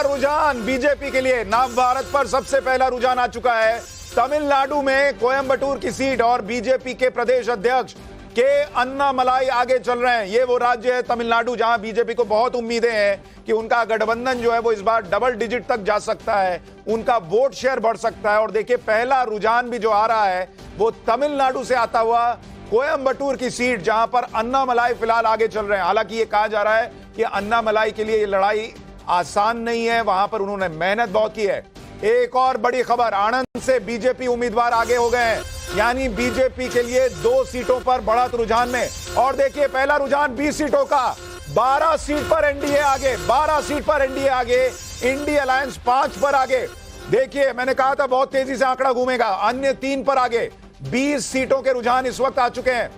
पहला रुझान बीजेपी के लिए नव भारत पर सबसे पहला रुझान आ चुका है। तमिलनाडु में कोयंबटूर की सीट और बीजेपी के प्रदेश अध्यक्ष के अन्नामलाई आगे चल रहे हैं। ये वो राज्य है तमिलनाडु जहां बीजेपी को बहुत उम्मीदें हैं कि उनका गठबंधन जो है वो इस बार डबल डिजिट तक जा सकता है, उनका वोट शेयर बढ़ सकता है। और देखिए पहला रुझान भी जो आ रहा है वो तमिलनाडु से आता हुआ कोयंबटूर की सीट, जहां पर अन्नामलाई फिलहाल आगे चल रहे हैं। हालांकि ये कहा जा रहा है कि अन्नामलाई के लिए ये लड़ाई आसान नहीं है, वहां पर उन्होंने मेहनत बहुत की है। एक और बड़ी खबर, आनंद से बीजेपी उम्मीदवार आगे हो गए हैं, यानी बीजेपी के लिए 2 सीटों पर बढ़त रुझान में। और देखिए पहला रुझान 20 सीटों का, 12 सीट पर एनडीए आगे, 12 सीट पर एनडीए आगे, इंडिया अलायंस 5 पर आगे। देखिए मैंने कहा था बहुत तेजी से आंकड़ा घूमेगा, अन्य 3 पर आगे। 20 सीटों के रुझान इस वक्त आ चुके हैं।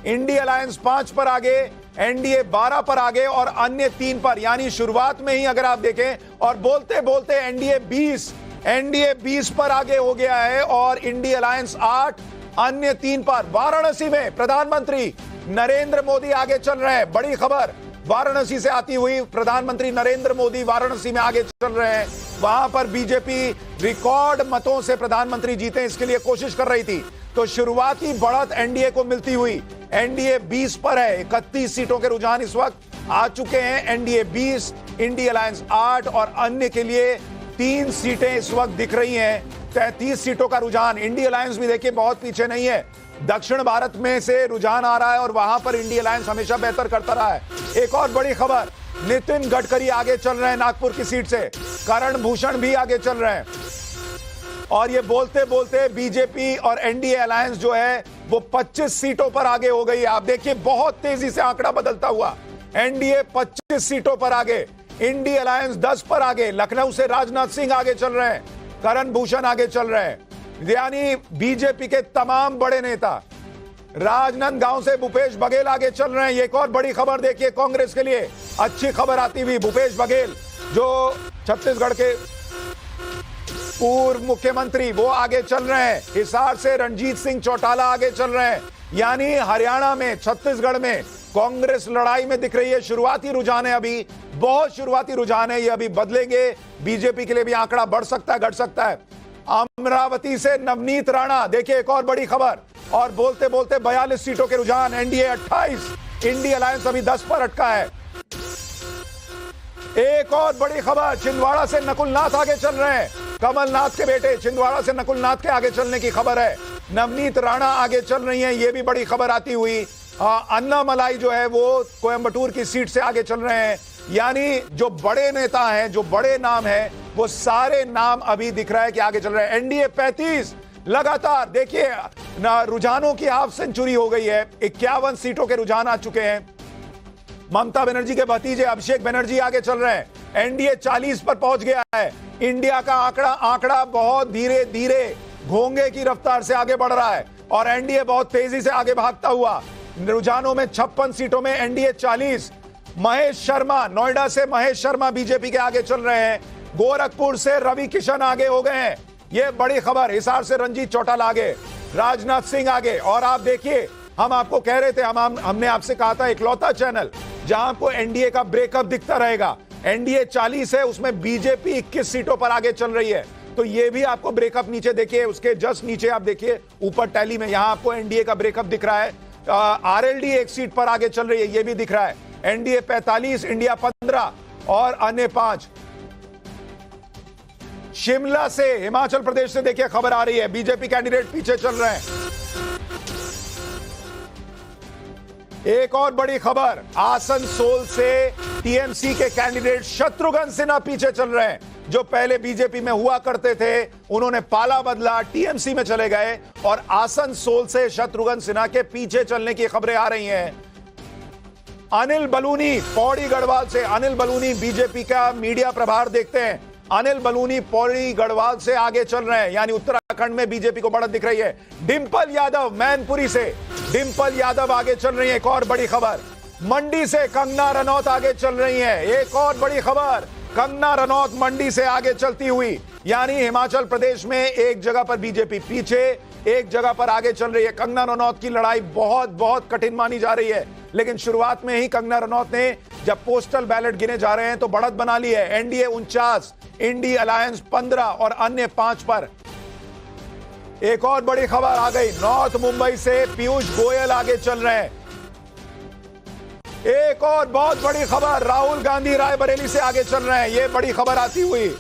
इंडिया अलायंस 5 पर आगे, एनडीए 12 पर आगे और अन्य 3 पर, यानी शुरुआत में ही अगर आप देखें और बोलते बोलते एनडीए 20 पर आगे हो गया है और इंडिया अलायंस 8, अन्य 3 पर। वाराणसी में प्रधानमंत्री नरेंद्र मोदी आगे चल रहे हैं। बड़ी खबर वाराणसी से आती हुई, प्रधानमंत्री नरेंद्र मोदी वाराणसी में आगे चल रहे हैं। वहां पर बीजेपी रिकॉर्ड मतों से प्रधानमंत्री जीते, इसके लिए कोशिश कर रही थी। तो शुरुआती बढ़त एनडीए को मिलती हुई एनडीए 20 पर है। 31 सीटों के रुझान इस वक्त आ चुके हैं। एनडीए 20, इंडिया अलायंस 8 और अन्य के लिए 3 सीटें इस वक्त दिख रही हैं। 33 सीटों का रुझान। इंडिया अलायंस भी देखिए बहुत पीछे नहीं है, दक्षिण भारत में से रुझान आ रहा है और वहां पर इंडिया अलायंस हमेशा बेहतर करता रहा है। एक और बड़ी खबर, नितिन गडकरी आगे चल रहे हैं नागपुर की सीट से, करण भूषण भी आगे चल रहे हैं। और ये बोलते बोलते बीजेपी और एनडीए अलायंस जो है वो 25 सीटों पर आगे हो गई है। आप देखिए बहुत तेजी से आंकड़ा बदलता हुआ, एनडीए 25 सीटों पर आगे, इंडिया अलायंस 10 पर आगे। लखनऊ से राजनाथ सिंह आगे चल रहे हैं, करण भूषण आगे चल रहे हैं, यानी बीजेपी के तमाम बड़े नेता। राजनांदगांव से भूपेश बघेल आगे चल रहे हैं। एक और बड़ी खबर देखिए कांग्रेस के लिए अच्छी खबर आती हुई, भूपेश बघेल जो छत्तीसगढ़ के पूर्व मुख्यमंत्री, वो आगे चल रहे हैं। हिसार से रणजीत सिंह चौटाला आगे चल रहे हैं, यानी हरियाणा में, छत्तीसगढ़ में कांग्रेस लड़ाई में दिख रही है। शुरुआती रुझान है, अभी बहुत शुरुआती रुझान है, ये अभी बदलेंगे। बीजेपी के लिए भी आंकड़ा बढ़ सकता है, घट सकता है। अमरावती से नवनीत राणा, देखिए एक और बड़ी खबर। और बोलते बोलते 42 सीटों के रुझान, एनडीए 28, इंडिया अलायंस अभी 10 पर अटका है। एक और बड़ी खबर, छिंदवाड़ा से नकुलनाथ आगे चल रहे हैं, कमलनाथ के बेटे छिंदवाड़ा से नकुलनाथ के आगे चलने की खबर है। नवनीत राणा आगे चल रही हैं, ये भी बड़ी खबर आती हुई। अन्नामलाई जो है वो कोयंबटूर की सीट से आगे चल रहे हैं, यानी जो बड़े नेता हैं, जो बड़े नाम हैं, वो सारे नाम अभी दिख रहा है कि आगे चल रहे हैं। एनडीए 35 लगातार, देखिए रुझानों की हाफ सेंचुरी हो गई है, 51 सीटों के रुझान आ चुके हैं। ममता बनर्जी के भतीजे अभिषेक बनर्जी आगे चल रहे हैं। एनडीए 40 पर पहुंच गया है। इंडिया का आंकड़ा बहुत धीरे धीरे घोंगे की रफ्तार से आगे बढ़ रहा है और एनडीए बहुत तेजी से आगे भागता हुआ। रुझानों में 56 सीटों में एनडीए 40। महेश शर्मा, नोएडा से महेश शर्मा बीजेपी के आगे चल रहे हैं। गोरखपुर से रवि किशन आगे हो गए हैं, यह बड़ी खबर। हिसार से रंजीत चौटाला आगे, राजनाथ सिंह आगे। और आप देखिए, हम आपको कह रहे थे, हमने आपसे कहा था इकलौता चैनल जहां आपको एनडीए का ब्रेकअप दिखता रहेगा। एनडीए 40 है, उसमें बीजेपी 21 सीटों पर आगे चल रही है। तो ये भी आपको ब्रेकअप नीचे देखिए, उसके जस्ट नीचे आप देखिए ऊपर टैली में, यहां आपको एनडीए का ब्रेकअप दिख रहा है। आरएलडी 1 सीट पर आगे चल रही है, ये भी दिख रहा है। एनडीए 45, इंडिया 15 और अन्य 5। शिमला से, हिमाचल प्रदेश से देखिए खबर आ रही है, बीजेपी कैंडिडेट पीछे चल रहे हैं। एक और बड़ी खबर, आसनसोल से टीएमसी के कैंडिडेट शत्रुघ्न सिन्हा पीछे चल रहे हैं, जो पहले बीजेपी में हुआ करते थे, उन्होंने पाला बदला, टीएमसी में चले गए और आसनसोल से शत्रुघ्न सिन्हा के पीछे चलने की खबरें आ रही हैं। अनिल बलूनी, पौड़ी गढ़वाल से अनिल बलूनी बीजेपी का मीडिया प्रभार देखते हैं। अनिल बलूनी पौड़ी गढ़वाल से आगे चल रहे हैं, यानी उत्तराखंड में बीजेपी को बढ़त दिख रही है। डिंपल यादव मैनपुरी से, डिंपल यादव आगे चल रही है। एक और बड़ी खबर, मंडी से कंगना रनौत आगे चल रही है। एक और बड़ी खबर, कंगना रनौत मंडी से आगे चलती हुई, यानी हिमाचल प्रदेश में एक जगह पर बीजेपी पीछे, एक जगह पर आगे चल रही है। कंगना रनौत की लड़ाई बहुत बहुत कठिन मानी जा रही है, लेकिन शुरुआत में ही कंगना रनौत ने जब पोस्टल बैलेट गिने जा रहे हैं तो बढ़त बना ली है। एनडीए 49, इंडी अलायंस 15 और अन्य 5 पर। एक और बड़ी खबर आ गई, नॉर्थ मुंबई से पीयूष गोयल आगे चल रहे हैं। एक और बहुत बड़ी खबर, राहुल गांधी रायबरेली से आगे चल रहे हैं, ये बड़ी खबर आती हुई।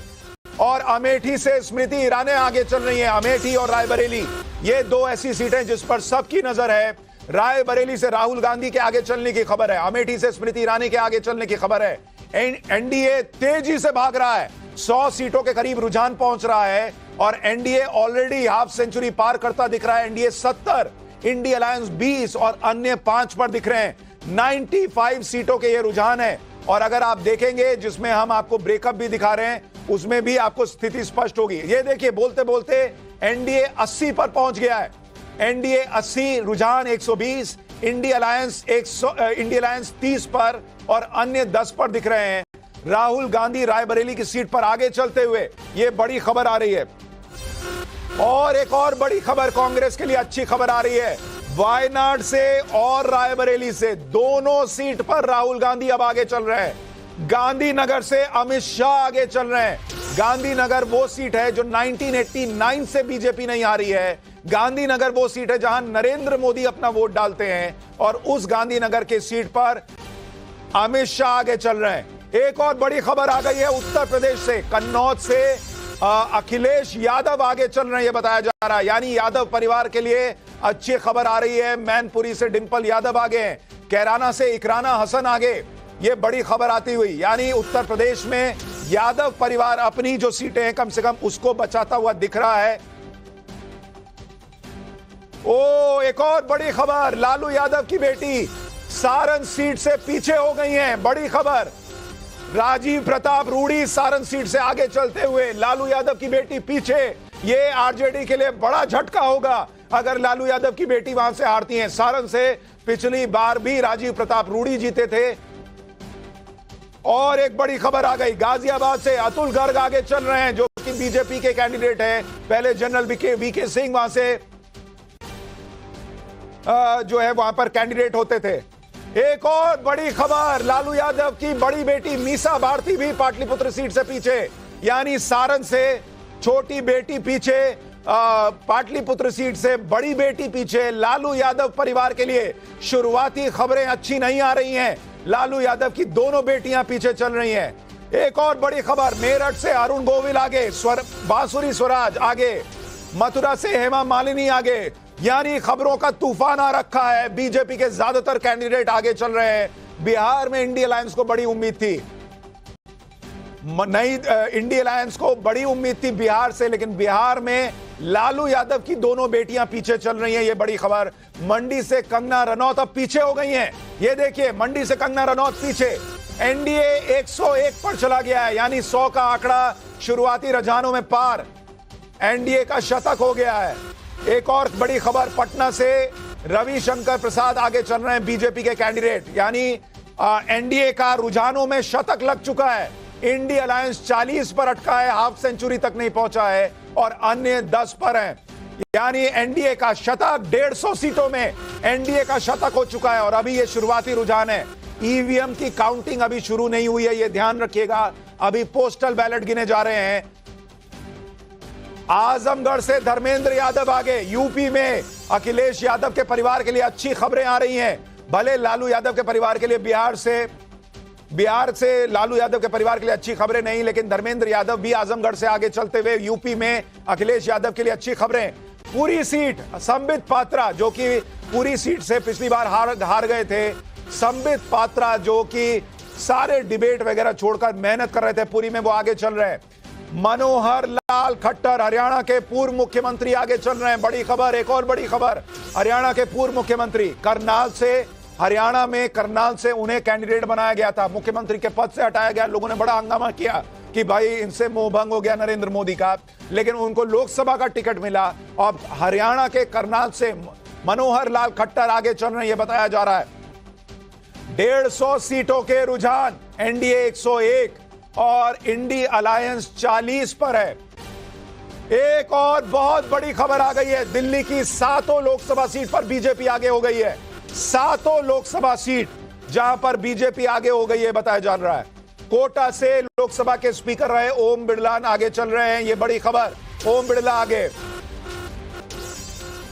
और अमेठी से स्मृति ईरानी आगे चल रही है। अमेठी और रायबरेली ये दो ऐसी सीटें जिस पर सबकी नजर है। रायबरेली से राहुल गांधी के आगे चलने की खबर है, अमेठी से स्मृति ईरानी के आगे चलने की खबर है। एनडीए तेजी से भाग रहा है, 100 सीटों के करीब रुझान पहुंच रहा है और एनडीए ऑलरेडी हाफ सेंचुरी पार करता दिख रहा है। एनडीए 70, इंडी अलायंस 20 और अन्य 5 पर दिख रहे हैं। 95 सीटों के ये रुझान है। और अगर आप देखेंगे जिसमें हम आपको ब्रेकअप भी दिखा रहे हैं, उसमें भी आपको स्थिति स्पष्ट होगी। ये देखिए, बोलते बोलते एनडीए 80 पर पहुंच गया है। एनडीए 80, रुझान 120, इंडी अलायंस 30 पर और अन्य 10 पर दिख रहे हैं। राहुल गांधी रायबरेली की सीट पर आगे चलते हुए ये बड़ी खबर आ रही है। और एक और बड़ी खबर कांग्रेस के लिए अच्छी खबर आ रही है। वायनाड से और रायबरेली से दोनों सीट पर राहुल गांधी अब आगे चल रहे हैं। गांधीनगर से अमित शाह आगे चल रहे हैं। गांधीनगर वो सीट है जो 1989 से बीजेपी नहीं हारी है। गांधीनगर वो सीट है जहां नरेंद्र मोदी अपना वोट डालते हैं और उस गांधीनगर की सीट पर अमित शाह आगे चल रहे हैं। एक और बड़ी खबर आ गई है उत्तर प्रदेश से, कन्नौज से अखिलेश यादव आगे चल रहे हैं, यह बताया जा रहा है। यानी यादव परिवार के लिए अच्छी खबर आ रही है। मैनपुरी से डिंपल यादव आगे हैं, कैराना से इकराना हसन आगे, ये बड़ी खबर आती हुई। यानी उत्तर प्रदेश में यादव परिवार अपनी जो सीटें हैं कम से कम उसको बचाता हुआ दिख रहा है। एक और बड़ी खबर, लालू यादव की बेटी सारण सीट से पीछे हो गई हैं, बड़ी खबर। राजीव प्रताप रूडी सारण सीट से आगे चलते हुए, लालू यादव की बेटी पीछे। ये आरजेडी के लिए बड़ा झटका होगा अगर लालू यादव की बेटी वहां से हारती हैं। सारण से पिछली बार भी राजीव प्रताप रूडी जीते थे। और एक बड़ी खबर आ गई, गाजियाबाद से अतुल गर्ग आगे चल रहे हैं जो कि बीजेपी के कैंडिडेट हैं। पहले जनरल वीके सिंह वहां से जो है वहां पर कैंडिडेट होते थे। एक और बड़ी खबर, लालू यादव की बड़ी बेटी मीसा भारती भी पाटलिपुत्र सीट से पीछे। यानी सारण से छोटी बेटी पीछे, पाटलिपुत्र सीट से बड़ी बेटी पीछे। लालू यादव परिवार के लिए शुरुआती खबरें अच्छी नहीं आ रही हैं। लालू यादव की दोनों बेटियां पीछे चल रही हैं। एक और बड़ी खबर, मेरठ से अरुण गोविल आगे, बांसुरी स्वराज आगे, मथुरा से हेमा मालिनी आगे। यानी खबरों का तूफान आ रखा है। बीजेपी के ज्यादातर कैंडिडेट आगे चल रहे हैं। बिहार में इंडी अलायंस को बड़ी उम्मीद थी, नई इंडी अलायंस को बड़ी उम्मीद थी बिहार से, लेकिन बिहार में लालू यादव की दोनों बेटियां पीछे चल रही हैं, ये बड़ी खबर। मंडी से कंगना रनौत अब पीछे हो गई हैं। ये देखिए, मंडी से कंगना रनौत पीछे। एनडीए 101 पर चला गया है, यानी 100 का आंकड़ा शुरुआती रुझानों में पार। एनडीए का शतक हो गया है। एक और बड़ी खबर, पटना से रविशंकर प्रसाद आगे चल रहे हैं, बीजेपी के कैंडिडेट। यानी एनडीए का रुझानों में शतक लग चुका है। इंडी अलायंस 40 पर अटका है, हाफ सेंचुरी तक नहीं पहुंचा है और अन्य 10 पर हैं। यानी एनडीए का शतक 150 सीटों में एनडीए का शतक हो चुका है। और अभी ये शुरुआती रुझान है, ईवीएम की काउंटिंग अभी शुरू नहीं हुई है, ये ध्यान रखिएगा। अभी पोस्टल बैलेट गिने जा रहे हैं। आजमगढ़ से धर्मेंद्र यादव आगे। यूपी में अखिलेश यादव के परिवार के लिए अच्छी खबरें आ रही हैं। भले लालू यादव के परिवार के लिए बिहार से लालू यादव के परिवार के लिए अच्छी खबरें नहीं, लेकिन धर्मेंद्र यादव भी आजमगढ़ से आगे चलते हुए यूपी में अखिलेश यादव के लिए अच्छी खबरें। पूरी सीट संबित पात्रा, जो कि पूरी सीट से पिछली बार हार गए थे, संबित पात्रा जो कि सारे डिबेट वगैरह छोड़कर मेहनत कर रहे थे पूरी में, वो आगे चल रहे हैं। मनोहर लाल खट्टर हरियाणा के पूर्व मुख्यमंत्री आगे चल रहे हैं, बड़ी खबर। एक और बड़ी खबर, हरियाणा के पूर्व मुख्यमंत्री करनाल से, हरियाणा में करनाल से उन्हें कैंडिडेट बनाया गया था, मुख्यमंत्री के पद से हटाया गया। लोगों ने बड़ा हंगामा किया कि भाई इनसे मोहभंग हो गया नरेंद्र मोदी का, लेकिन उनको लोकसभा का टिकट मिला। और हरियाणा के करनाल से मनोहर लाल खट्टर आगे चल रहे हैं, यह बताया जा रहा है। 150 सीटों के रुझान, एनडीए 101 और इंडी अलायंस 40 पर है। एक और बहुत बड़ी खबर आ गई है, दिल्ली की 7 लोकसभा सीट पर बीजेपी आगे हो गई है। 7 लोकसभा सीट जहां पर बीजेपी आगे हो गई है बताया जा रहा है। कोटा से लोकसभा के स्पीकर रहे ओम बिरला आगे चल रहे हैं, ये बड़ी खबर, ओम बिरला आगे।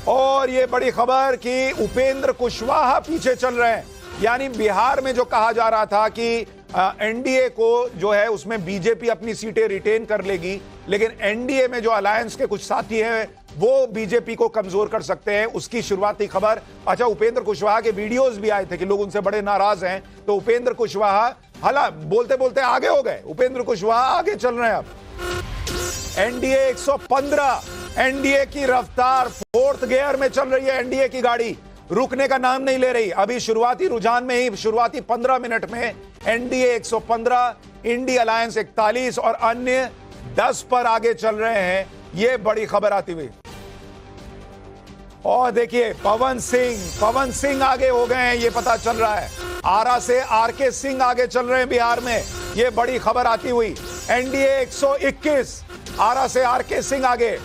और ये बड़ी खबर कि उपेंद्र कुशवाहा पीछे चल रहे हैं, यानी बिहार में जो कहा जा रहा था कि एनडीए को जो है उसमें बीजेपी अपनी सीटें रिटेन कर लेगी, लेकिन एनडीए में जो अलायंस के कुछ साथी हैं वो बीजेपी को कमजोर कर सकते हैं, उसकी शुरुआती खबर। अच्छा, उपेंद्र कुशवाहा के वीडियोस भी आए थे कि लोग उनसे बड़े नाराज हैं, तो उपेंद्र कुशवाहा हाला बोलते बोलते आगे हो गए, उपेंद्र कुशवाहा आगे चल रहे हैं। अब एनडीए 115, एनडीए की रफ्तार फोर्थ गियर में चल रही है, एनडीए की गाड़ी रुकने का नाम नहीं ले रही। अभी शुरुआती रुझान में ही शुरुआती 15 मिनट में एनडीए 115, इंडिया अलायंस 41 और अन्य 10 पर आगे चल रहे हैं। यह बड़ी खबर आती हुई। और देखिए पवन सिंह आगे हो गए हैं, यह पता चल रहा है। आरा से आरके सिंह आगे चल रहे हैं बिहार में, यह बड़ी खबर आती हुई। एनडीए 121, आरा से आरके सिंह आगे।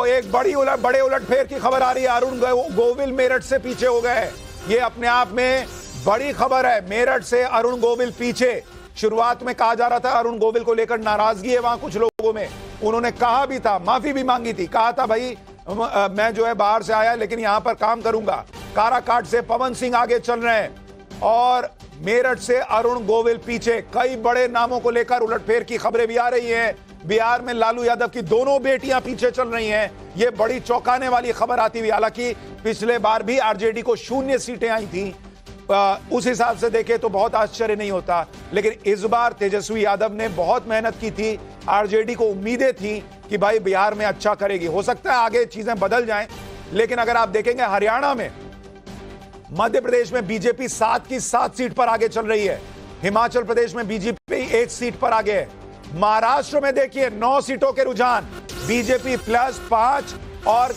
एक बड़े उलटफेर की खबर आ रही है, अरुण गोविल मेरठ से पीछे हो गए। यह अपने आप में बड़ी खबर है, मेरठ से अरुण गोविल पीछे। शुरुआत में कहा जा रहा था अरुण गोविल को लेकर नाराजगी है वहां कुछ लोगों में, उन्होंने कहा भी था, माफी भी मांगी थी, कहा था भाई मैं जो है बाहर से आया लेकिन यहां पर काम करूंगा। काराकाट से पवन सिंह आगे चल रहे हैं और मेरठ से अरुण गोविल पीछे। कई बड़े नामों को लेकर उलटफेर की खबरें भी आ रही हैं। बिहार में लालू यादव की दोनों बेटियां पीछे चल रही हैं, यह बड़ी चौंकाने वाली खबर आती हुई। हालांकि पिछले बार भी आरजेडी को 0 सीटें आई थी, उस हिसाब से देखें तो बहुत आश्चर्य नहीं होता, लेकिन इस बार तेजस्वी यादव ने बहुत मेहनत की थी, आरजेडी को उम्मीदें थी कि भाई बिहार में अच्छा करेगी। हो सकता है आगे चीजें बदल जाएं, लेकिन अगर आप देखेंगे हरियाणा में, मध्य प्रदेश में बीजेपी 7 की 7 सीट पर आगे चल रही है, हिमाचल प्रदेश में बीजेपी 1 सीट पर आगे है, महाराष्ट्र में देखिए 9 सीटों के रुझान, बीजेपी +5 और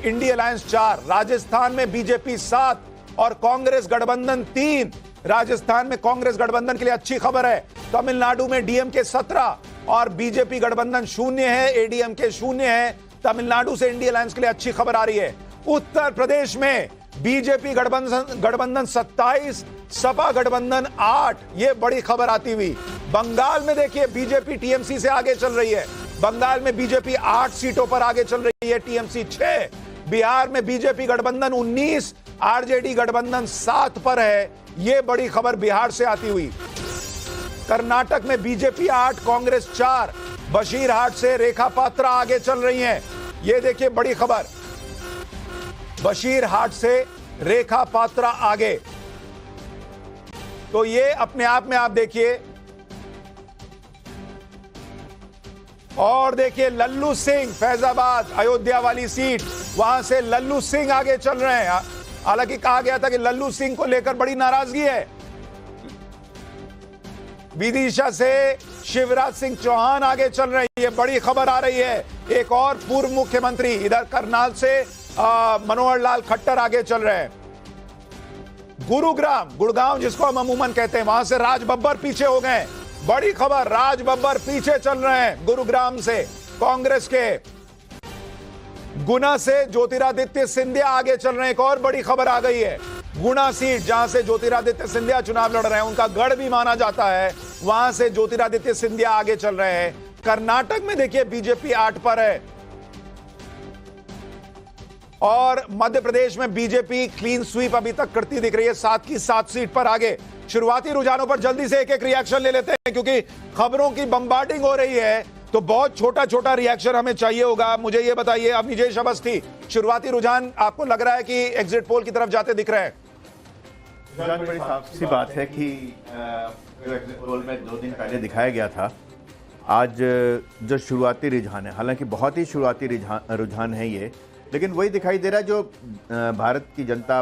इंडिया अलायंस 4, राजस्थान में बीजेपी 7 और कांग्रेस गठबंधन 3। राजस्थान में कांग्रेस गठबंधन के लिए अच्छी खबर है। तमिलनाडु में डीएमके 17 और बीजेपी गठबंधन 0 है, एडीएमके 0 है। तमिलनाडु से इंडिया अलायंस के लिए अच्छी खबर आ रही है। उत्तर प्रदेश में बीजेपी गठबंधन 27, सपा गठबंधन 8, यह बड़ी खबर आती हुई। बंगाल में देखिए बीजेपी टीएमसी से आगे चल रही है, बंगाल में बीजेपी 8 सीटों पर आगे चल रही है, टीएमसी 6। बिहार में बीजेपी गठबंधन 19, आरजेडी गठबंधन 7 पर है, यह बड़ी खबर बिहार से आती हुई। कर्नाटक में बीजेपी 8, कांग्रेस 4, बशीरहाट से रेखा पात्रा आगे चल रही हैं, यह देखिए बड़ी खबर, बशीरहाट से रेखा पात्रा आगे। तो ये अपने आप में आप देखिए। और देखिए लल्लू सिंह, फैजाबाद अयोध्या वाली सीट, वहां से लल्लू सिंह आगे चल रहे हैं। हालांकि कहा गया था कि लल्लू सिंह को लेकर बड़ी नाराजगी है। विदिशा से शिवराज सिंह चौहान आगे चल रहे हैं, ये बड़ी खबर आ रही है। एक और पूर्व मुख्यमंत्री इधर करनाल से मनोहर लाल खट्टर आगे चल रहे हैं। गुड़गांव जिसको हम अमूमन कहते हैं, वहां से राज बब्बर पीछे हो गए, बड़ी खबर, राज बब्बर पीछे चल रहे हैं गुरुग्राम से कांग्रेस के। गुना से ज्योतिरादित्य सिंधिया आगे चल रहे हैं, एक और बड़ी खबर आ गई है। गुना सीट जहां से ज्योतिरादित्य सिंधिया चुनाव लड़ रहे हैं, उनका गढ़ भी माना जाता है, वहां से ज्योतिरादित्य सिंधिया आगे चल रहे हैं। कर्नाटक में देखिए बीजेपी 8 पर है और मध्य प्रदेश में बीजेपी क्लीन स्वीप अभी तक करती दिख रही है, 7 की 7 सीट पर आगे। शुरुआती रुझानों पर जल्दी से एक रिएक्शन ले लेते हैं, क्योंकि खबरों की बम्बार्डिंग हो रही है, तो बहुत छोटा छोटा रिएक्शन हमें चाहिए होगा। मुझे ये बताइए, अब निजेश अवस्थी, शुरुआती रुझान आपको लग रहा है कि एग्जिट पोल की तरफ जाते दिख रहे हैं? बड़ी साफ सी बात है कि एग्जिट पोल में 2 दिन पहले दिखाया गया था, आज जो शुरुआती रुझान है, हालांकि बहुत ही शुरुआती रुझान है ये, लेकिन वही दिखाई दे रहा है जो भारत की जनता,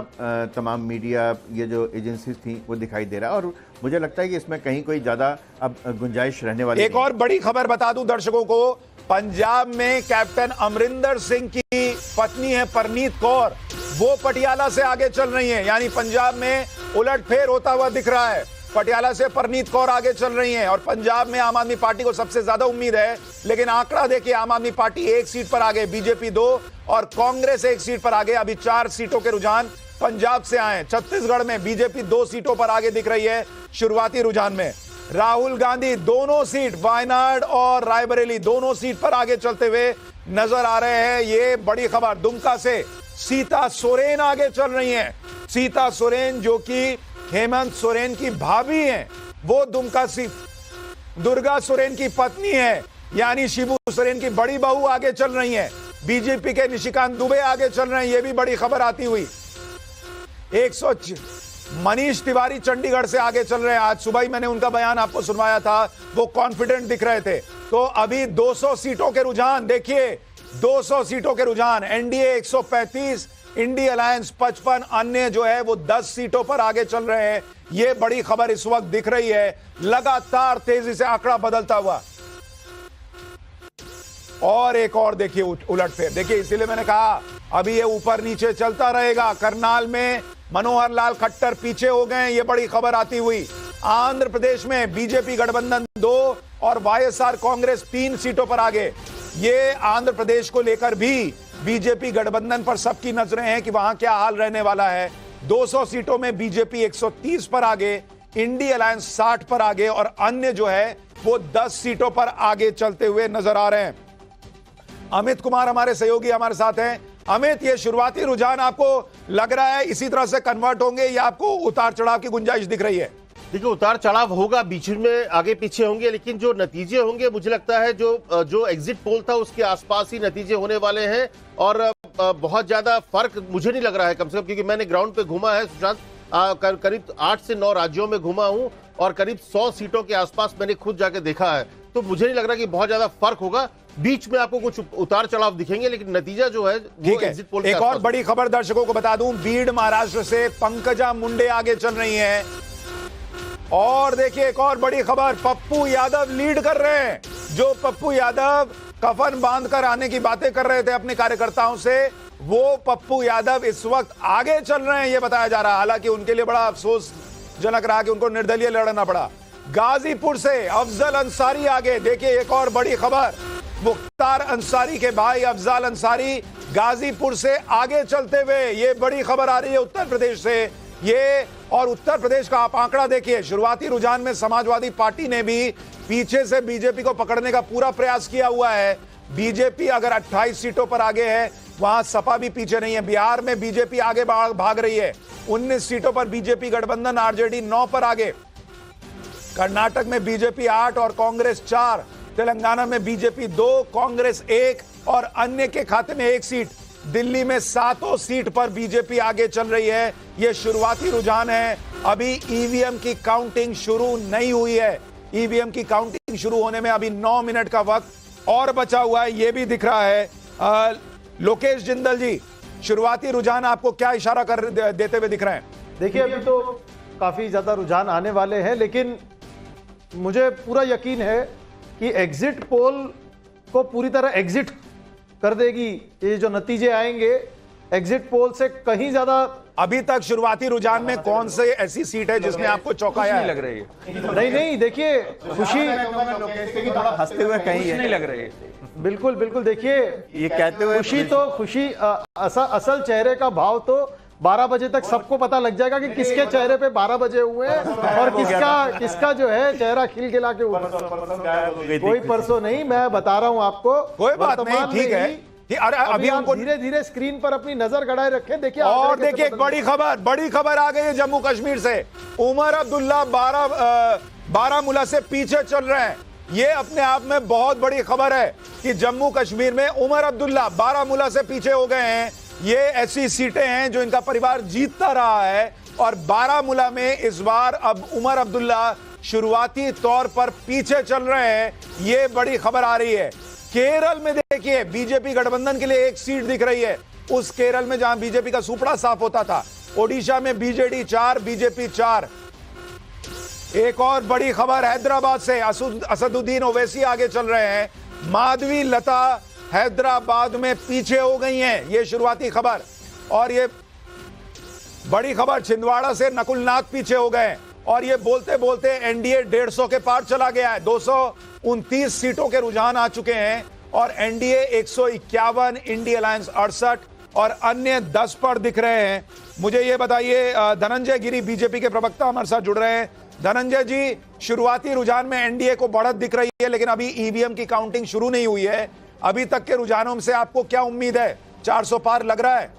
तमाम मीडिया, ये जो एजेंसीज थी, वो दिखाई दे रहा है। और मुझे लगता है कि इसमें कहीं कोई ज़्यादा अब गुंजाइश रहने वाली। एक और बड़ी खबर बता दूं दर्शकों को, पंजाब में कैप्टन अमरिंदर सिंह की पत्नी है परनीत कौर, वो पटियाला से आगे चल रही हैं, यानी पंजाब में उलटफेर होता हुआ दिख रहा है। पटियाला से परनीत कौर आगे चल रही हैं और पंजाब में आम आदमी पार्टी को सबसे ज्यादा उम्मीद है, लेकिन आंकड़ा देखिए, आम आदमी पार्टी 1 सीट पर आगे, बीजेपी 2 और कांग्रेस 1 सीट पर आगे। अभी 4 सीटों के रुझान पंजाब से आए। छत्तीसगढ़ में बीजेपी 2 सीटों पर आगे दिख रही है शुरुआती रुझान में। राहुल गांधी दोनों सीट, वायनाड और रायबरेली दोनों सीट पर आगे चलते हुए नजर आ रहे हैं। ये बड़ी खबर। दुमका से सीता सोरेन आगे चल रही हैं। सीता सोरेन जो कि हेमंत सोरेन की भाभी हैं, वो दुमका सीट, दुर्गा सोरेन की पत्नी है, यानी शिबू सोरेन की बड़ी बहू आगे चल रही है। बीजेपी के निशिकांत दुबे आगे चल रहे हैं। ये भी बड़ी खबर आती हुई। 100 मनीष तिवारी चंडीगढ़ से आगे चल रहे हैं। आज सुबह ही मैंने उनका बयान आपको सुनवाया था, वो कॉन्फिडेंट दिख रहे थे। तो अभी 200 सीटों के रुझान देखिए, 200 सीटों के रुझान। एनडीए 135, इंडी अलायंस 55, अन्य जो है वो 10 सीटों पर आगे चल रहे हैं। ये बड़ी खबर इस वक्त दिख रही है, लगातार तेजी से आंकड़ा बदलता हुआ। और एक और देखिए उलटफेर, देखिए इसीलिए मैंने कहा अभी ये ऊपर नीचे चलता रहेगा। करनाल में मनोहर लाल खट्टर पीछे हो गए, ये बड़ी खबर आती हुई। आंध्र प्रदेश में बीजेपी गठबंधन 2 और वाईएसआर कांग्रेस 3 सीटों पर आगे। ये आंध्र प्रदेश को लेकर भी बीजेपी गठबंधन पर सबकी नजरें हैं कि वहां क्या हाल रहने वाला है। 200 सीटों में बीजेपी 130 पर आगे, इंडी अलायंस 60 पर आगे और अन्य जो है वो 10 सीटों पर आगे चलते हुए नजर आ रहे हैं। अमित कुमार हमारे सहयोगी हमारे साथ हैं। अमित, ये शुरुआती रुझान आपको लग रहा है इसी तरह से कन्वर्ट होंगे या आपको उतार चढ़ाव की गुंजाइश दिख रही है? देखिए, उतार चढ़ाव होगा, बीच में आगे पीछे होंगे, लेकिन जो नतीजे होंगे मुझे लगता है जो एग्जिट पोल था उसके आसपास ही नतीजे होने वाले हैं। और बहुत ज्यादा फर्क मुझे नहीं लग रहा है, कम से कम, क्योंकि मैंने ग्राउंड पे घूमा है सुशांत। करीब 8 से 9 राज्यों में घूमा हूं और करीब 100 सीटों के आसपास मैंने खुद जाके देखा है। तो मुझे नहीं लग रहा कि बहुत ज्यादा फर्क होगा। बीच में आपको कुछ उतार चढ़ाव दिखेंगे, लेकिन नतीजा जो है वो एग्जिट पोल। एक और बड़ी खबर दर्शकों को बता दूं, बीड महाराष्ट्र से पंकजा मुंडे आगे चल रही हैं। और देखिए एक और बड़ी खबर, पप्पू यादव लीड कर रहे हैं। जो पप्पू यादव कफन बांधकर आने की बातें कर रहे थे अपने कार्यकर्ताओं से, वो पप्पू यादव इस वक्त आगे चल रहे हैं, ये बताया जा रहा है। हालांकि उनके लिए बड़ा अफसोसजनक रहा कि उनको निर्दलीय लड़ना पड़ा। गाजीपुर से अफजल अंसारी आगे। देखिए एक और बड़ी खबर, मुख्तार अंसारी के भाई अफजल अंसारी गाजीपुर से आगे चलते हुए, ये बड़ी खबर आ रही है उत्तर प्रदेश से। ये और उत्तर प्रदेश का आप आंकड़ा देखिए, शुरुआती रुझान में समाजवादी पार्टी ने भी पीछे से बीजेपी को पकड़ने का पूरा प्रयास किया हुआ है। बीजेपी अगर 28 सीटों पर आगे है, वहां सपा भी पीछे नहीं है। बिहार में बीजेपी आगे भाग रही है, 19 सीटों पर बीजेपी गठबंधन, आरजेडी 9 पर आगे। कर्नाटक में बीजेपी 8 और कांग्रेस 4, तेलंगाना में बीजेपी 2, कांग्रेस 1 और अन्य के खाते में 1 सीट। दिल्ली में 7 सीट पर बीजेपी आगे चल रही है। यह शुरुआती रुझान है, अभी ईवीएम की काउंटिंग शुरू नहीं हुई है। ईवीएम की काउंटिंग शुरू होने में अभी 9 मिनट का वक्त और बचा हुआ है, यह भी दिख रहा है। लोकेश जिंदल जी, शुरुआती रुझान आपको क्या इशारा कर देते हुए दिख रहे हैं? देखिए, अभी तो काफी ज्यादा रुझान आने वाले हैं, लेकिन मुझे पूरा यकीन है कि एग्जिट पोल को पूरी तरह एग्जिट कर देगी। ये जो नतीजे आएंगे एग्जिट पोल से कहीं ज्यादा। अभी तक शुरुआती रुझान में कौन से ऐसी सीट है जिसने आपको चौंकाया है? लग रही है। नहीं, देखिए खुशी थोड़ा हंसते हुए कहीं नहीं लग रही है। बिल्कुल देखिए, ये कहते हुए खुशी असल चेहरे का भाव तो 12 बजे तक सबको पता लग जाएगा कि किसके चेहरे पे 12 बजे हुए हैं और किसका जो है चेहरा खिलखिला के ऊपर। कोई परसों नहीं, मैं बता रहा हूं आपको, कोई बात नहीं, ठीक है। अरे अभी हमको धीरे धीरे स्क्रीन पर अपनी नजर गड़ाए रखें। देखिए और देखिए एक बड़ी खबर आ गई है जम्मू कश्मीर से। उमर अब्दुल्ला बारामूला से पीछे चल रहे हैं। ये अपने आप में बहुत बड़ी खबर है कि जम्मू कश्मीर में उमर अब्दुल्ला बारामूला से पीछे हो गए हैं। ये ऐसी सीटें हैं जो इनका परिवार जीतता रहा है और बारामूला में इस बार अब उमर अब्दुल्ला शुरुआती तौर पर पीछे चल रहे हैं। ये बड़ी खबर आ रही है। केरल में देखिए बीजेपी गठबंधन के लिए 1 सीट दिख रही है, उस केरल में जहां बीजेपी का सुपड़ा साफ होता था। ओडिशा में बीजेडी 4, बीजेपी 4। एक और बड़ी खबर हैदराबाद से, असदुद्दीन ओवैसी आगे चल रहे हैं। माधवी लता हैदराबाद में पीछे हो गई हैं, ये शुरुआती खबर। और ये बड़ी खबर, छिंदवाड़ा से नकुलनाथ पीछे हो गए और ये बोलते बोलते एनडीए 150 के पार चला गया है। 229 सीटों के रुझान आ चुके हैं और एनडीए 151, इंडी अलायंस 68, और अन्य 10 पर दिख रहे हैं। मुझे ये बताइए, धनंजय गिरी बीजेपी के प्रवक्ता हमारे साथ जुड़ रहे हैं। धनंजय जी, शुरुआती रुझान में एनडीए को बढ़त दिख रही है, लेकिन अभी ईवीएम की काउंटिंग शुरू नहीं हुई है। अभी तक के रुझानों से आपको क्या उम्मीद है? 400 पार लग रहा है?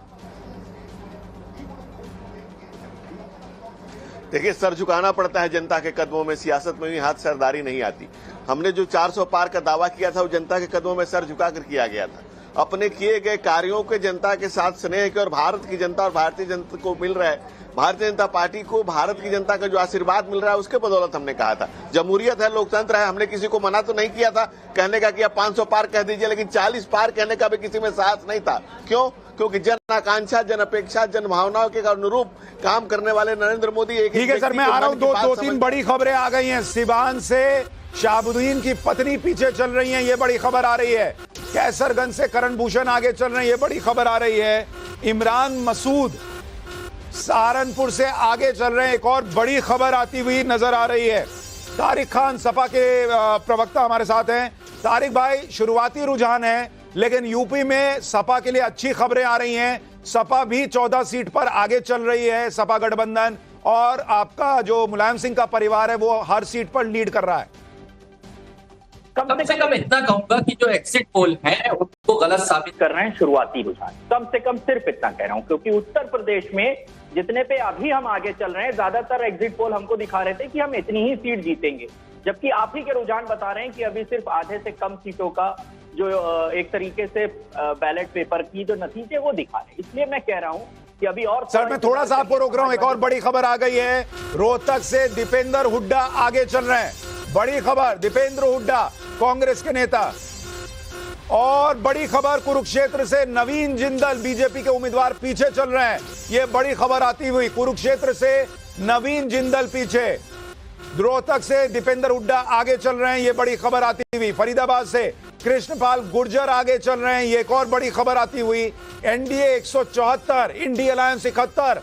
देखिए, सर झुकाना पड़ता है जनता के कदमों में, सियासत में भी हाथ सरदारी नहीं आती। हमने जो 400 पार का दावा किया था वो जनता के कदमों में सर झुकाकर किया गया था। अपने किए गए कार्यों के जनता के साथ स्नेह के, और भारत की जनता और भारतीय जनता को मिल रहा है, भारतीय जनता पार्टी को भारत की जनता का जो आशीर्वाद मिल रहा है उसके बदौलत हमने कहा था। जमहूरियत है, लोकतंत्र है, हमने किसी को मना तो नहीं किया था कहने का कि आप 500 पार कह दीजिए, लेकिन 40 पार कहने का भी किसी में साहस नहीं था। क्यों? क्योंकि जन आकांक्षा, जन अपेक्षा, जन भावनाओं के अनुरूप काम करने वाले नरेंद्र मोदी एक ठीक है सर, मैं आ रहा हूं। दो तीन बड़ी खबरें आ गई हैं। सिवान से शाहबुद्दीन की पत्नी पीछे चल रही हैं, ये बड़ी खबर आ रही है। कैसरगंज से करण भूषण आगे चल रहे हैं, ये बड़ी खबर आ रही है। इमरान मसूद सहारनपुर से आगे चल रहे हैं, एक और बड़ी खबर आती हुई नजर आ रही है। तारिक खान सपा के प्रवक्ता हमारे साथ हैं। तारिक भाई, शुरुआती रुझान है, लेकिन यूपी में सपा के लिए अच्छी खबरें आ रही हैं। सपा भी 14 सीट पर आगे चल रही है, सपा गठबंधन, और आपका जो मुलायम सिंह का परिवार है वो हर सीट पर लीड कर रहा है। कम से कम इतना कहूंगा कि जो एग्जिट पोल है उनको गलत साबित कर रहे हैं शुरुआती रुझान। कम से कम सिर्फ इतना कह रहा हूं, क्योंकि उत्तर प्रदेश में जितने पे अभी हम आगे चल रहे हैं, ज्यादातर एग्जिट पोल हमको दिखा रहे थे कि हम इतनी ही सीट जीतेंगे, जबकि आप ही के रुझान बता रहे हैं कि अभी सिर्फ आधे से कम सीटों का जो एक तरीके से बैलेट पेपर की जो नतीजे वो दिखा रहे हैं। इसलिए मैं कह रहा हूं कि अभी और सर, मैं थोड़ा सा आपको रोक रहा हूं। एक और बड़ी खबर आ गई है। रोहतक से दीपेंद्र हुड्डा आगे चल रहे हैं, बड़ी खबर। दीपेंद्र हुड्डा कांग्रेस के नेता। और बड़ी खबर, कुरुक्षेत्र से नवीन जिंदल बीजेपी के उम्मीदवार पीछे चल रहे हैं, ये बड़ी खबर आती हुई। कुरुक्षेत्र से नवीन जिंदल पीछे, रोहतक से दीपेंद्र हुड्डा आगे चल रहे हैं, ये बड़ी खबर आती हुई। फरीदाबाद से कृष्णपाल गुर्जर आगे चल रहे हैं, ये एक और बड़ी खबर आती हुई। NDA 174, INDI alliance 71।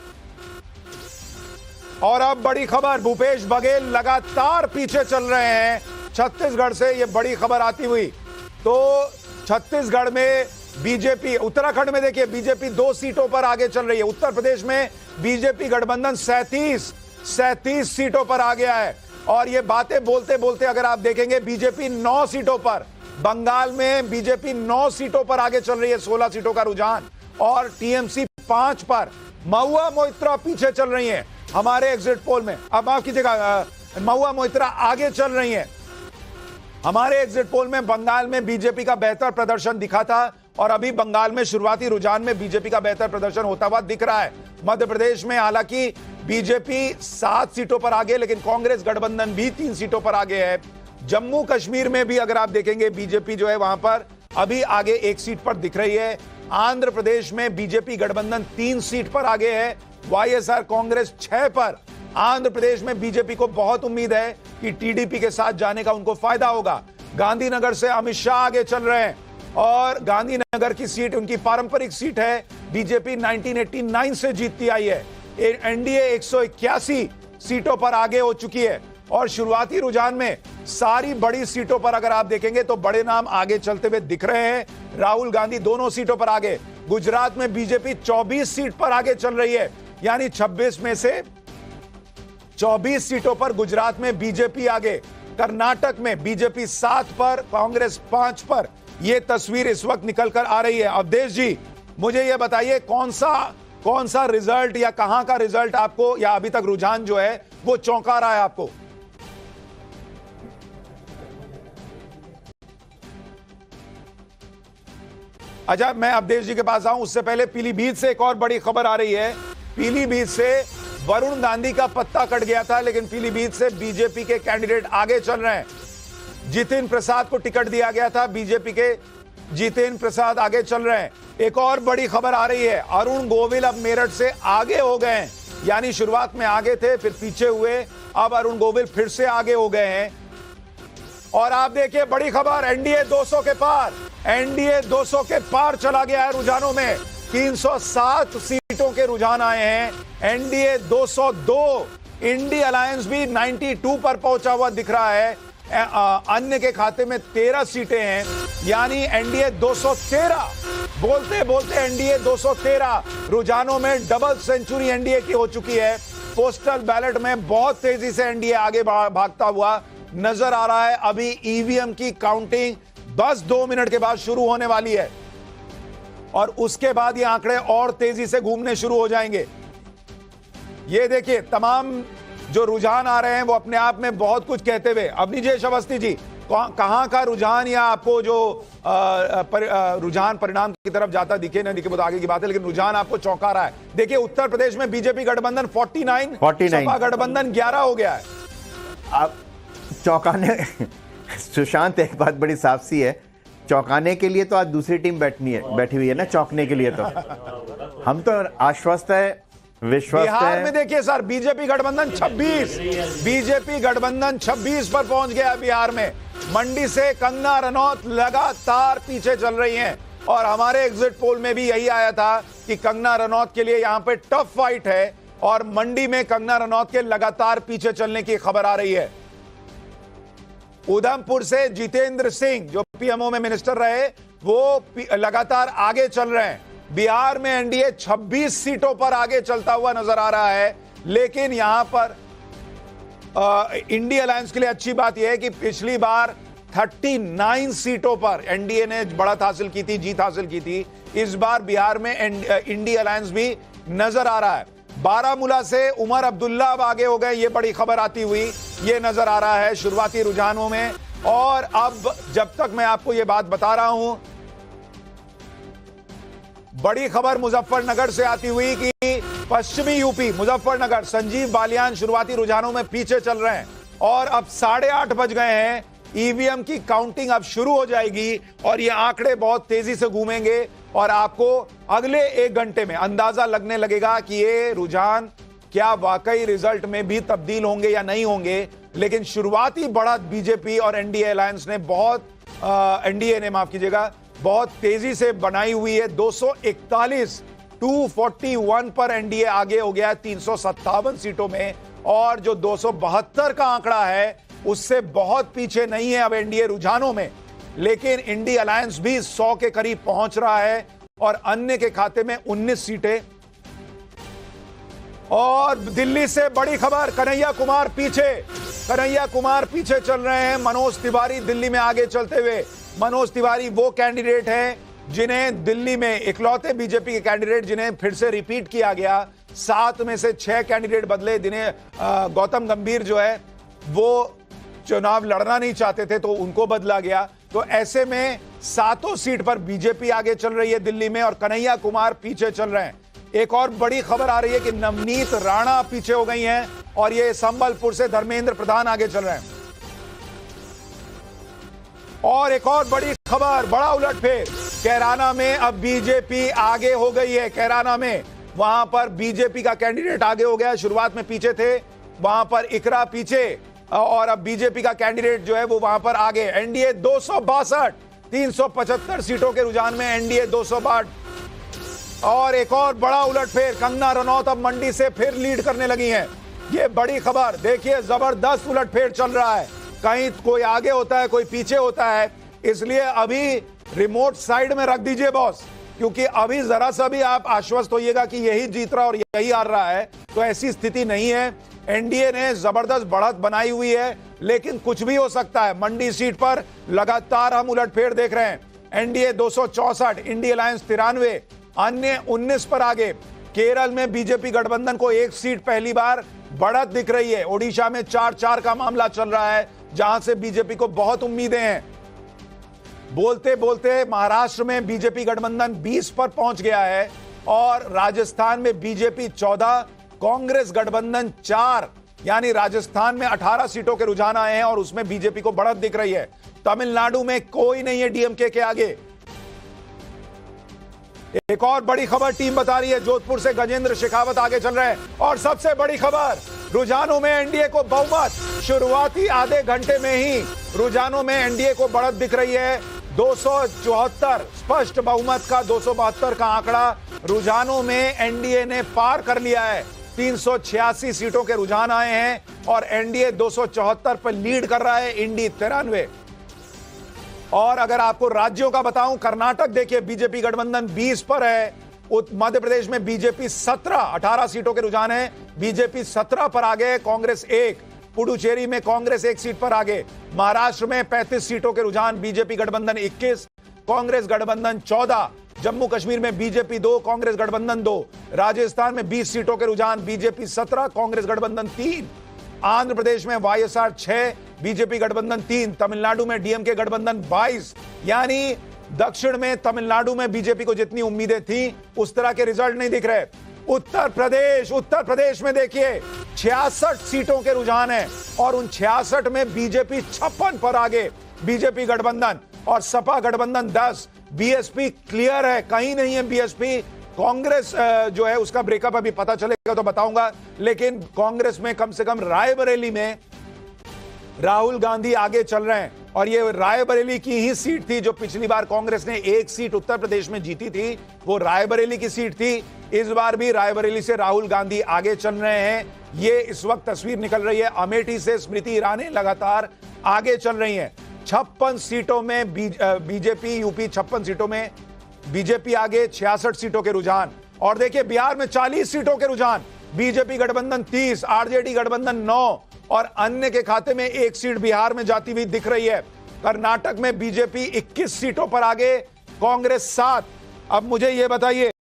और अब बड़ी खबर, भूपेश बघेल लगातार पीछे चल रहे हैं छत्तीसगढ़ से, ये बड़ी खबर आती हुई। तो छत्तीसगढ़ में बीजेपी, उत्तराखंड में देखिए बीजेपी 2 सीटों पर आगे चल रही है। उत्तर प्रदेश में बीजेपी गठबंधन 37 सीटों पर आ गया है। और ये बातें बोलते बोलते अगर आप देखेंगे, बीजेपी 9 सीटों पर, बंगाल में बीजेपी 9 सीटों पर आगे चल रही है, 16 सीटों का रुझान, और टीएमसी 5 पर। महुआ मोइत्रा पीछे चल रही है हमारे एग्जिट पोल में। अब माफ कीजिएगा, महुआ मोइत्रा आगे चल रही है हमारे एग्जिट पोल में। बंगाल में बीजेपी का बेहतर प्रदर्शन दिखा था, और अभी बंगाल में शुरुआती रुझान में बीजेपी का बेहतर प्रदर्शन होता हुआ दिख रहा है। मध्य प्रदेश में हालांकि बीजेपी 7 सीटों पर आगे, लेकिन कांग्रेस गठबंधन भी 3 सीटों पर आगे है। जम्मू कश्मीर में भी अगर आप देखेंगे, बीजेपी जो है वहां पर अभी आगे 1 सीट पर दिख रही है। आंध्र प्रदेश में बीजेपी गठबंधन 3 सीट पर आगे है, वाईएसआर कांग्रेस 6 पर। आंध्र प्रदेश में बीजेपी को बहुत उम्मीद है कि टीडीपी के साथ जाने का उनको फायदा होगा। गांधीनगर से अमित शाह आगे चल रहे हैं, और गांधीनगर की सीट उनकी पारंपरिक सीट है, बीजेपी 1989 से जीतती आई है। एनडीए 181 सीटों पर आगे हो चुकी है। और शुरुआती रुझान में सारी बड़ी सीटों पर अगर आप देखेंगे तो बड़े नाम आगे चलते हुए दिख रहे हैं। राहुल गांधी दोनों सीटों पर आगे। गुजरात में बीजेपी 24 सीट पर आगे चल रही है, यानी 26 में से 24 सीटों पर गुजरात में बीजेपी आगे। कर्नाटक में बीजेपी 7 पर, कांग्रेस 5 पर। यह तस्वीर इस वक्त निकल कर आ रही है। अवधेश जी, मुझे यह बताइए, कौन सा रिजल्ट या कहां का रिजल्ट आपको, या अभी तक रुझान जो है वो चौंका रहा है आपको? अच्छा, मैं अवधेश जी के पास आऊं, उससे पहले पीलीभीत से एक और बड़ी खबर आ रही है। पीलीभीत से वरुण गांधी का पत्ता कट गया था, लेकिन पीलीभीत से बीजेपी के कैंडिडेट आगे चल रहे हैं। जितिन प्रसाद को टिकट दिया गया था, बीजेपी के जितिन प्रसाद आगे चल रहे हैं। एक और बड़ी खबर आ रही है, अरुण गोविल अब मेरठ से आगे हो गए हैं, यानी शुरुआत में आगे थे फिर पीछे हुए, अब अरुण गोविल फिर से आगे हो गए हैं। और आप देखिए बड़ी खबर, एनडीए 200 के पार, एनडीए 200 के पार चला गया है रुझानों में। 307 सीटों के रुझान आए हैं, एनडीए 202, इंडी अलायंस भी 92 पर पहुंचा हुआ दिख रहा है। अन्य के खाते में 13 सीटें हैं, यानी एनडीए 213 बोलते बोलते एनडीए 213 रुझानों में डबल सेंचुरी एनडीए की हो चुकी है। पोस्टल बैलेट में बहुत तेजी से एनडीए आगे भागता हुआ नजर आ रहा है। अभी ईवीएम की काउंटिंग बस 2 मिनट के बाद शुरू होने वाली है और उसके बाद ये आंकड़े और तेजी से घूमने शुरू हो जाएंगे। ये देखिए, तमाम जो रुझान आ रहे हैं वो अपने आप में बहुत कुछ कहते हुए। अब नीजेश अवस्थी जी, कहां का रुझान या आपको जो रुझान परिणाम की तरफ जाता दिखे ना दिखे वो तो आगे की बात है, लेकिन रुझान आपको चौंका रहा है। देखिए, उत्तर प्रदेश में बीजेपी गठबंधन 49, सपा गठबंधन 11 हो गया है। आप चौंकाने सुशांत, एक बात बड़ी साफ सी है, चौंकाने के लिए तो आज दूसरी टीम बैठी हुई है ना, चौंकने के लिए तो हम तो आश्वस्त है, विश्वस्त है। बिहार में देखिए सर, बीजेपी गठबंधन 26, बीजेपी गठबंधन 26 पर पहुंच गया बिहार में। मंडी से कंगना रनौत लगातार पीछे चल रही हैं और हमारे एग्जिट पोल में भी यही आया था कि कंगना रनौत के लिए यहां पे टफ फाइट है और मंडी में कंगना रनौत के लगातार पीछे चलने की खबर आ रही है। उधमपुर से जितेंद्र सिंह जो पीएमओ में मिनिस्टर रहे वो लगातार आगे चल रहे हैं। बिहार में एनडीए 26 सीटों पर आगे चलता हुआ नजर आ रहा है, लेकिन यहां पर इंडिया अलायंस के लिए अच्छी बात यह है कि पिछली बार 39 सीटों पर एनडीए ने बढ़त हासिल की थी, जीत हासिल की थी। इस बार बिहार में इंडिया अलायंस भी नजर आ रहा है। बारामूला से उमर अब्दुल्ला अब आगे हो गए, ये बड़ी खबर आती हुई ये नजर आ रहा है शुरुआती रुझानों में। और अब जब तक मैं आपको ये बात बता रहा हूं, बड़ी खबर मुजफ्फरनगर से आती हुई कि पश्चिमी यूपी मुजफ्फरनगर संजीव बालियान शुरुआती रुझानों में पीछे चल रहे हैं और अब 8:30 बज गए हैं। ईवीएम की काउंटिंग अब शुरू हो जाएगी और ये आंकड़े बहुत तेजी से घूमेंगे और आपको अगले 1 घंटे में अंदाजा लगने लगेगा कि ये रुझान क्या वाकई रिजल्ट में भी तब्दील होंगे या नहीं होंगे। लेकिन शुरुआती बढ़त बीजेपी और एनडीए अलायंस ने एनडीए ने माफ कीजिएगा बहुत तेजी से बनाई हुई है। 241 241 पर एनडीए आगे हो गया है 357 सीटों में और जो 272 का आंकड़ा है उससे बहुत पीछे नहीं है अब एनडीए रुझानों में। लेकिन इंडिया अलायंस भी 100 के करीब पहुंच रहा है और अन्य के खाते में 19 सीटें। और दिल्ली से बड़ी खबर, कन्हैया कुमार पीछे चल रहे हैं। मनोज तिवारी दिल्ली में आगे चलते हुए। मनोज तिवारी वो कैंडिडेट हैं जिन्हें दिल्ली में इकलौते बीजेपी के कैंडिडेट जिन्हें फिर से रिपीट किया गया। 7 में से 6 कैंडिडेट बदले, जिन्हें गौतम गंभीर जो है वो चुनाव लड़ना नहीं चाहते थे तो उनको बदला गया। तो ऐसे में 7 सीट पर बीजेपी आगे चल रही है दिल्ली में और कन्हैया कुमार पीछे चल रहे हैं। एक और बड़ी खबर आ रही है कि नवनीत राणा पीछे हो गई हैं और ये संबलपुर से धर्मेंद्र प्रधान आगे चल रहे हैं। और एक और बड़ी खबर, बड़ा उलटफेर, कैराना में अब बीजेपी आगे हो गई है। कैराना में वहां पर बीजेपी का कैंडिडेट आगे हो गया। शुरुआत में पीछे थे, वहां पर इकरा पीछे और अब बीजेपी का कैंडिडेट जो है वो वहां पर आगे। एनडीए 262, 375 सीटों के रुझान में एनडीए 262। और एक और बड़ा उलटफेर, कंगना रनौत अब मंडी से फिर लीड करने लगी हैं। ये बड़ी खबर, देखिए जबरदस्त उलटफेर चल रहा है। कहीं कोई आगे होता है, कोई पीछे होता है, इसलिए अभी रिमोट साइड में रख दीजिए बॉस, क्योंकि अभी जरा सा भी आप आश्वस्त होइएगा कि यही जीत रहा और यही हार रहा है, तो ऐसी स्थिति नहीं है। एनडीए ने जबरदस्त बढ़त बनाई हुई है, लेकिन कुछ भी हो सकता है। मंडी सीट पर लगातार हम उलटफेर देख रहे हैं। एनडीए 264, इंडिया अलायंस 93, अन्य 19 पर आगे। केरल में बीजेपी गठबंधन को 1 सीट पहली बार बढ़त दिख रही है। ओडिशा में 4-4 का मामला चल रहा है, जहां से बीजेपी को बहुत उम्मीदें हैं। बोलते बोलते महाराष्ट्र में बीजेपी गठबंधन 20 पर पहुंच गया है और राजस्थान में बीजेपी 14, कांग्रेस गठबंधन 4, यानी राजस्थान में 18 सीटों के रुझान आए हैं और उसमें बीजेपी को बढ़त दिख रही है। तमिलनाडु में कोई नहीं है डीएमके के आगे। एक और बड़ी खबर टीम बता रही है, जोधपुर से गजेंद्र शेखावत आगे चल रहे हैं। और सबसे बड़ी खबर, रुझानों में एनडीए को बहुमत। शुरुआती आधे घंटे में ही रुझानों में एनडीए को बढ़त दिख रही है। 274 स्पष्ट बहुमत का 272 का आंकड़ा रुझानों में एनडीए ने पार कर लिया है। 386 सीटों के रुझान आए हैं और एनडीए 274 पर लीड कर रहा है, इंडी 93। और अगर आपको राज्यों का बताऊं, कर्नाटक देखिए बीजेपी गठबंधन 20 पर है, मध्य प्रदेश में बीजेपी 18 सीटों के रुझान है, बीजेपी 17 पर आगे, कांग्रेस 1, पुडुचेरी में कांग्रेस 1 सीट पर आगे, महाराष्ट्र में 35 सीटों के रुझान, बीजेपी गठबंधन 21, कांग्रेस गठबंधन 14, जम्मू कश्मीर में बीजेपी 2, कांग्रेस गठबंधन 2, राजस्थान में 20 सीटों के रुझान, बीजेपी 17, कांग्रेस गठबंधन 3, आंध्र प्रदेश में वाईएसआर 6, बीजेपी गठबंधन 3, तमिलनाडु में डीएमके गठबंधन 22, यानी दक्षिण में तमिलनाडु में बीजेपी को जितनी उम्मीदें थी उस तरह के रिजल्ट नहीं दिख रहे। उत्तर प्रदेश में देखिए 66 सीटों के रुझान है और उन 66 में बीजेपी 56 पर आगे, बीजेपी गठबंधन, और सपा गठबंधन 10, बीएसपी क्लियर है, कहीं नहीं है बीएसपी। कांग्रेस जो है उसका ब्रेकअप अभी पता चलेगा तो बताऊंगा, लेकिन कांग्रेस में कम से कम रायबरेली में राहुल गांधी आगे चल रहे हैं और ये रायबरेली की ही सीट थी जो पिछली बार कांग्रेस ने 1 सीट उत्तर प्रदेश में जीती थी, वो रायबरेली की सीट थी। इस बार भी रायबरेली से राहुल गांधी आगे चल रहे हैं। ये इस वक्त तस्वीर निकल रही है। अमेठी से स्मृति ईरानी लगातार आगे चल रही हैं। 56 सीटों में बीजेपी, यूपी 56 सीटों में बीजेपी आगे, 66 सीटों के रुझान। और देखिए बिहार में 40 सीटों के रुझान, बीजेपी गठबंधन 30, आरजेडी गठबंधन 9 और अन्य के खाते में 1 सीट बिहार में जाती हुई दिख रही है। कर्नाटक में बीजेपी 21 सीटों पर आगे, कांग्रेस 7। अब मुझे यह बताइए,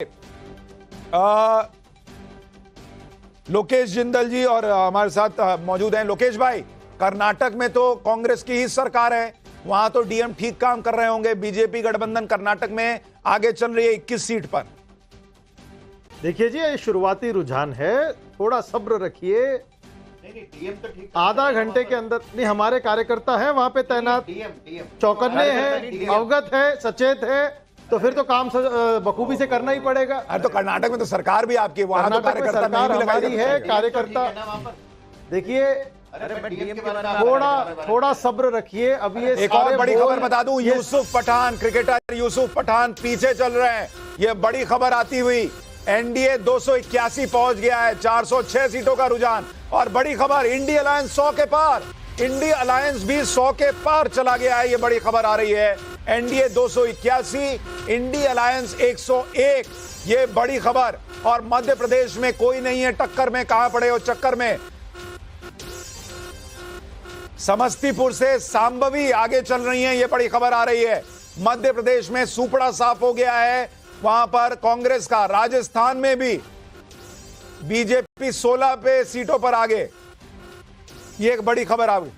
लोकेश जिंदल जी और हमारे साथ मौजूद हैं। लोकेश भाई, कर्नाटक में तो कांग्रेस की ही सरकार है, वहां तो डीएम ठीक काम कर रहे होंगे, बीजेपी गठबंधन कर्नाटक में आगे चल रही है 21 सीट पर। देखिए जी, ये शुरुआती रुझान है, थोड़ा सब्र रखिए, आधा घंटे के अंदर। नहीं, हमारे कार्यकर्ता हैं वहां पे तैनात, चौकन्ने हैं, अवगत है, सचेत है, तो फिर तो काम बखूबी से करना ही पड़ेगा। अरे तो कर्नाटक में तो सरकार भी आपकी, वहां तो कार्यकर्ता सरकार हमारी है, कार्यकर्ता। देखिए थोड़ा सब्र रखिए। अभी ये एक और बड़ी खबर बता दूं, यूसुफ पठान, क्रिकेटर यूसुफ पठान पीछे चल रहे हैं। ये बड़ी खबर आती हुई, एनडीए 281 पहुंच गया है, 406 सीटों का रुझान। और बड़ी खबर, इंडिया अलायंस 100 के पार, इंडिया अलायंस भी 100 के पार चला गया है। ये बड़ी खबर आ रही है, एनडीए 281, इंडिया अलायंस 101, ये बड़ी खबर। और मध्य प्रदेश में कोई नहीं है टक्कर में, कहां पड़े हो चक्कर में। समस्तीपुर से सांबवी आगे चल रही हैं, ये बड़ी खबर आ रही है। मध्य प्रदेश में सुपड़ा साफ हो गया है वहां पर कांग्रेस का। राजस्थान में भी बीजेपी 16 पे सीटों पर आगे, ये एक बड़ी खबर आ गई।